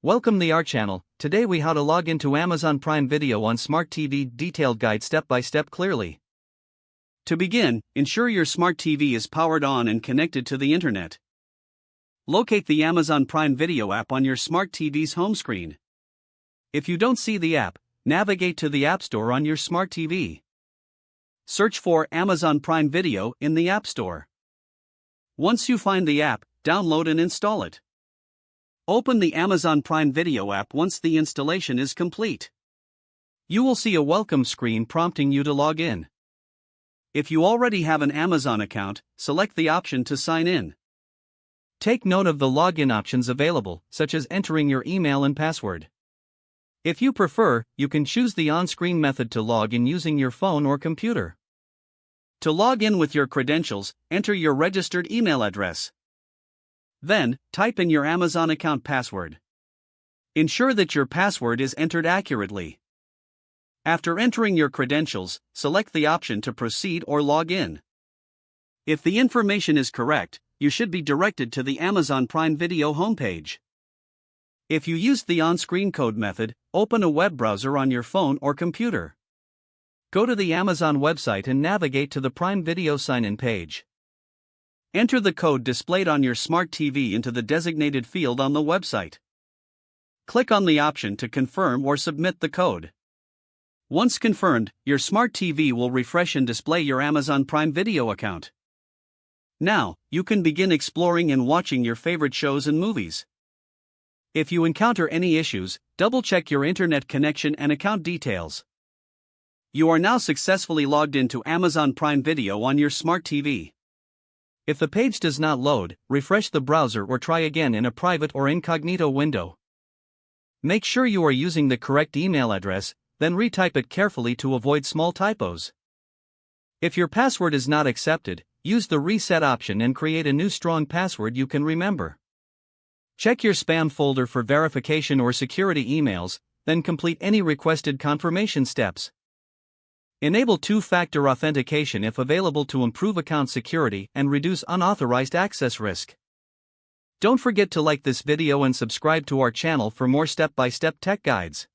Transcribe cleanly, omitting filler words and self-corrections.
Welcome to our channel. Today we how to log into Amazon Prime Video on Smart TV, detailed guide step by step clearly. To begin, ensure your smart TV is powered on and connected to the internet. Locate the Amazon Prime Video app on your smart TV's home screen. If you don't see the app, navigate to the App Store on your smart TV. Search for Amazon Prime Video in the App Store. Once you find the app, download and install it. Open the Amazon Prime Video app once the installation is complete. You will see a welcome screen prompting you to log in. If you already have an Amazon account, select the option to sign in. Take note of the login options available, such as entering your email and password. If you prefer, you can choose the on-screen method to log in using your phone or computer. To log in with your credentials, enter your registered email address. Then, type in your Amazon account password. Ensure that your password is entered accurately. After entering your credentials, select the option to proceed or log in. If the information is correct, you should be directed to the Amazon Prime Video homepage. If you used the on-screen code method, open a web browser on your phone or computer. Go to the Amazon website and navigate to the Prime Video sign-in page. Enter the code displayed on your smart TV into the designated field on the website. Click on the option to confirm or submit the code. Once confirmed, your smart TV will refresh and display your Amazon Prime Video account. Now, you can begin exploring and watching your favorite shows and movies. If you encounter any issues, double-check your internet connection and account details. You are now successfully logged into Amazon Prime Video on your smart TV. If the page does not load, refresh the browser or try again in a private or incognito window. Make sure you are using the correct email address, then retype it carefully to avoid small typos. If your password is not accepted, use the reset option and create a new strong password you can remember. Check your spam folder for verification or security emails, then complete any requested confirmation steps. Enable two-factor authentication if available to improve account security and reduce unauthorized access risk. Don't forget to like this video and subscribe to our channel for more step-by-step tech guides.